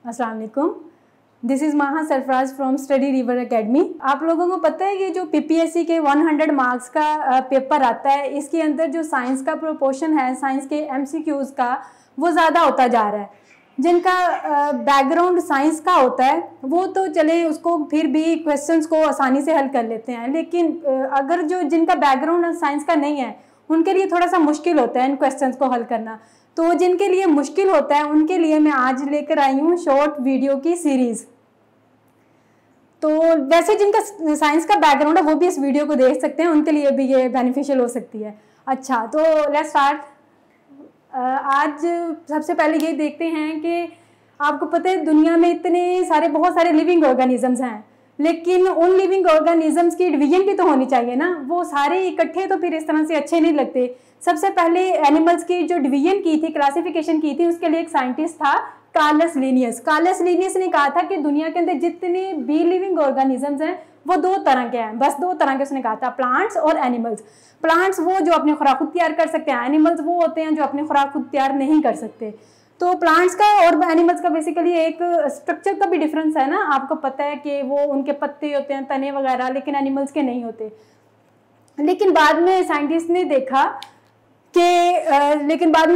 अस्सलाम वालेकुम। This is माहा Sarfaraz from study river academy. आप लोगों को पता है कि जो पीपीएससी के 100 मार्क्स का पेपर आता है, इसके अंदर जो साइंस का प्रोपोर्शन है, साइंस के एमसीक्यूज़ का, वो ज़्यादा होता जा रहा है। जिनका बैकग्राउंड साइंस का होता है वो तो चले, उसको फिर भी क्वेश्चंस को आसानी से हल कर लेते हैं, लेकिन अगर जो जिनका बैकग्राउंड साइंस का नहीं है उनके लिए थोड़ा सा मुश्किल होता है इन क्वेश्चंस को हल करना। तो जिनके लिए मुश्किल होता है उनके लिए मैं आज लेकर आई हूँ शॉर्ट वीडियो की सीरीज़। तो वैसे जिनका साइंस का बैकग्राउंड है वो भी इस वीडियो को देख सकते हैं, उनके लिए भी ये बेनिफिशियल हो सकती है। अच्छा, तो लेट्स स्टार्ट। आज सबसे पहले ये देखते हैं कि आपको पता है दुनिया में इतने बहुत सारे लिविंग ऑर्गेनिजम्स हैं, लेकिन उन लिविंग ऑर्गेनिजम्स की डिवीजन भी तो होनी चाहिए ना। वो सारे इकट्ठे तो फिर इस तरह से अच्छे नहीं लगते। सबसे पहले एनिमल्स की जो डिवीजन की थी, क्लासिफिकेशन की थी, उसके लिए एक साइंटिस्ट था कार्लस लिनियस। कार्लस लिनियस ने कहा था कि दुनिया के अंदर जितने भी लिविंग ऑर्गेनिजम्स हैं वो दो तरह के हैं, बस दो तरह के उसने कहा था, प्लांट्स और एनिमल्स। प्लांट्स वो जो अपनी खुराक खुद तैयार कर सकते हैं, एनिमल्स वो होते हैं जो अपनी खुराक खुद तैयार नहीं कर सकते। तो प्लांट्स का और एनिमल्स का बेसिकली एक स्ट्रक्चर का भी डिफरेंस है ना। आपको पता है कि वो उनके पत्ते होते हैं, तने वगैरह, लेकिन एनिमल्स के नहीं होते। लेकिन बाद में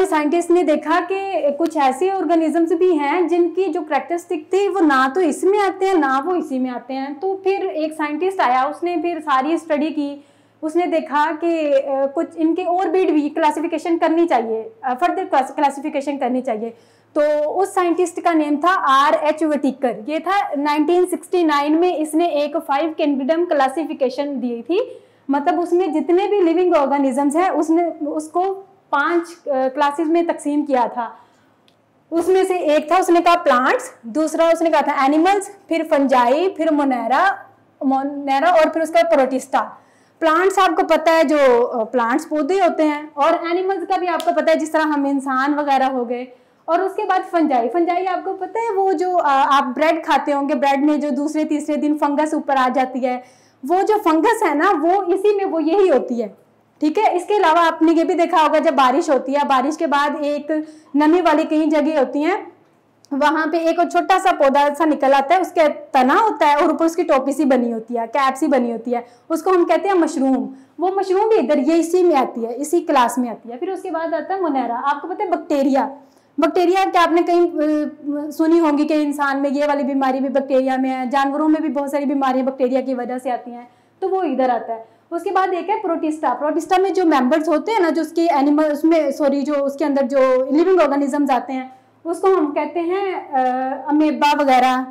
साइंटिस्ट ने देखा कि कुछ ऐसे ऑर्गेनिजम्स भी हैं जिनकी जो कैरेक्टरिस्टिक थी वो ना तो इसमें आते हैं ना वो इसी में आते हैं। तो फिर एक साइंटिस्ट आया, उसने फिर सारी स्टडी की, उसने देखा कि कुछ इनके और भी क्लासिफिकेशन करनी चाहिए, फर्दर क्लासिफिकेशन करनी चाहिए। तो उस साइंटिस्ट का नेम था R.H. वटिकर। ये था 1969 में, इसने एक 5 किंगडम क्लासिफिकेशन दी थी। मतलब उसमें जितने भी लिविंग ऑर्गेनिजम्स हैं उसने उसको 5 क्लासेस में तकसीम किया था। उसमें से एक था, उसने कहा प्लांट्स, दूसरा उसने कहा था एनिमल्स, फिर फंजाई, फिर मोनेरा और फिर उसका प्रोटिस्टा। प्लांट्स आपको पता है जो प्लांट्स पौधे होते हैं, और एनिमल्स का भी आपको पता है जिस तरह हम इंसान वगैरह हो गए। और उसके बाद फंजाई आपको पता है वो जो आप ब्रेड खाते होंगे, ब्रेड में जो दूसरे तीसरे दिन फंगस ऊपर आ जाती है, वो जो फंगस है ना वो इसी में वो यही होती है। ठीक है। इसके अलावा आपने ये भी देखा होगा जब बारिश होती है, बारिश के बाद एक नमी वाली कई जगह होती हैं, वहां पे एक छोटा सा पौधा सा निकल आता है, उसके तना होता है और ऊपर उसकी टोपी सी बनी होती है, कैप सी बनी होती है, उसको हम कहते हैं मशरूम। वो मशरूम भी इधर ये इसी में आती है, इसी क्लास में आती है। फिर उसके बाद आता है मोनेरा। आपको पता है बैक्टीरिया क्या आपने कहीं सुनी होंगी कि इंसान में ये वाली बीमारी भी बैक्टीरिया में है, जानवरों में भी बहुत सारी बीमारियां बैक्टीरिया की वजह से आती हैं, तो वो इधर आता है। उसके बाद एक है प्रोटिस्टा में जो मेंबर्स होते हैं ना, जो उसके एनिमल जो उसके अंदर जो लिविंग ऑर्गेनिजम्स आते हैं उसको हम कहते हैं अमेबा वगैरह,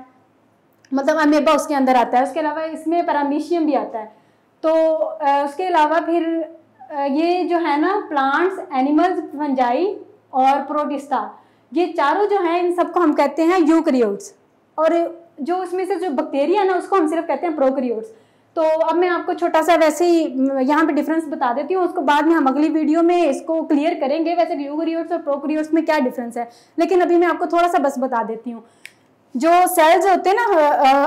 मतलब अमेबा उसके अंदर आता है। उसके अलावा इसमें पैरामीशियम भी आता है। तो उसके अलावा फिर ये जो है ना प्लांट्स, एनिमल्स, फंजाई और प्रोटिस्टा, ये चारों जो हैं इन सबको हम कहते हैं यूकैरियोट्स। और जो उसमें से जो बैक्टीरिया ना उसको हम सिर्फ कहते हैं प्रोकैरियोट्स। तो अब मैं आपको छोटा सा वैसे ही यहाँ पे डिफरेंस बता देती हूँ, उसको बाद में हम अगली वीडियो में इसको क्लियर करेंगे वैसे यूकैरियोट्स और प्रोकैरियोट्स में क्या डिफरेंस है। लेकिन अभी मैं आपको थोड़ा सा बस बता देती हूँ। जो सेल्स होते हैं ना,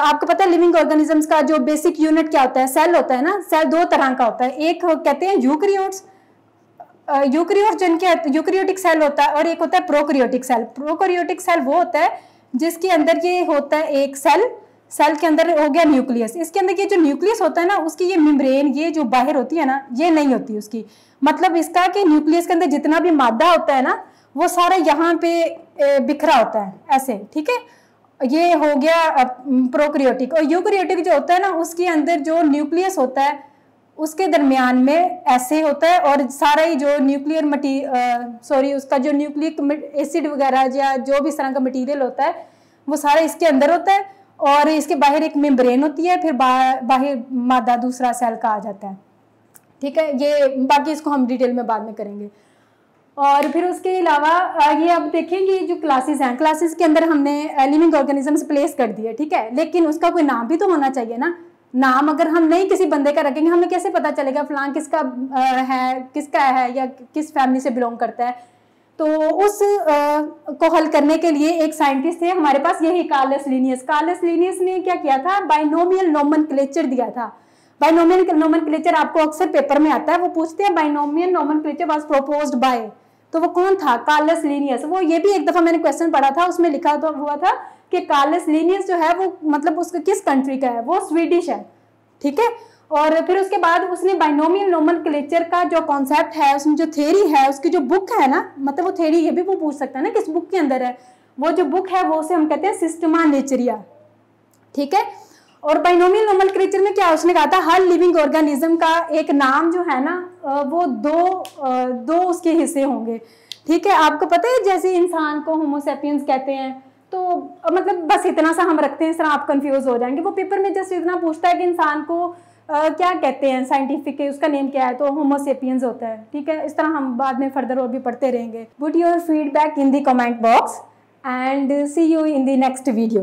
आपको पता है लिविंग ऑर्गेनिजम्स का जो बेसिक यूनिट क्या होता है, सेल होता है ना। सेल दो तरह का होता है, एक कहते हैं यूकैरियोट्स, यूकैरियोटिक सेल होता है, और एक होता है प्रोकैरियोटिक सेल। प्रोकैरियोटिक सेल वो होता है जिसके अंदर ये होता है एक सेल के अंदर हो गया न्यूक्लियस। इसके अंदर ये जो न्यूक्लियस होता है ना, उसकी ये मेम्ब्रेन, ये जो बाहर होती है ना, ये नहीं होती उसकी। मतलब इसका कि न्यूक्लियस के अंदर जितना भी मादा होता है ना वो सारा यहाँ पे बिखरा होता है ऐसे। ठीक है, ये हो गया प्रोकैरियोटिक। और यूकैरियोटिक जो होता है ना, उसके अंदर जो न्यूक्लियस होता है उसके दरमियान में ऐसे होता है, और सारा ही जो न्यूक्लियर उसका जो न्यूक्लिक एसिड वगैरह या जो भी इस तरह का मटीरियल होता है वो सारा इसके अंदर होता है, और इसके बाहर एक मेम्ब्रेन होती है, फिर बाहर मादा दूसरा सेल का आ जाता है। ठीक है, ये बाकी इसको हम डिटेल में बाद में करेंगे। और फिर उसके अलावा ये अब देखेंगे जो क्लासेस हैं, क्लासेस के अंदर हमने लिविंग ऑर्गेनिजम्स प्लेस कर दिए। ठीक है, लेकिन उसका कोई नाम भी तो होना चाहिए ना। नाम अगर हम नहीं किसी बंदे का रखेंगे, हमें कैसे पता चलेगा फलां किसका है या किस फैमिली से बिलोंग करता है। तो उस को हल करने के लिए एक साइंटिस्ट थे हमारे पास, यही कार्लस लिनियस ने क्या किया था, बाइनोमियल नोमेनक्लेचर दिया था। बाइनोमियल नोमेनक्लेचर आपको अक्सर पेपर में आता है, वो पूछते हैं binomial nomenclature was proposed by, तो वो कौन था, कार्लस लिनियस। वो ये भी एक दफा मैंने क्वेश्चन पढ़ा था, उसमें लिखा तो हुआ था कि कार्लस लिनियस जो है वो मतलब उसका किस कंट्री का है, वो स्वीडिश है, ठीक है। और फिर उसके बाद उसने बाइनोमियल नोमेनक्लेचर का जो कॉन्सेप्ट है, उसमें जो थ्योरी है, उसकी जो बुक है ना, मतलब वो थ्योरी ये भी वो पूछ सकता है ना किस बुक के अंदर है, वो जो बुक है वो उसे हम कहते हैं सिस्टमा नेचरिया, ठीक है। और बाइनोमियल नोमेनक्लेचर में क्या उसने कहा था, हर लिविंग ऑर्गेनिज्म का एक नाम जो है ना वो दो उसके हिस्से होंगे, ठीक है। आपको पता है जैसे इंसान को होमोसेपियंस कहते हैं, तो मतलब बस इतना सा हम रखते हैं, इस तरह आप कंफ्यूज हो जाएंगे। वो पेपर में जस्ट इतना पूछता है कि इंसान को क्या कहते हैं साइंटिफिक, उसका नेम क्या है, तो होमोसेपियंस होता है, ठीक है। इस तरह हम बाद में फर्दर और भी पढ़ते रहेंगे। Put your feedback in the comment box and see you in the next video.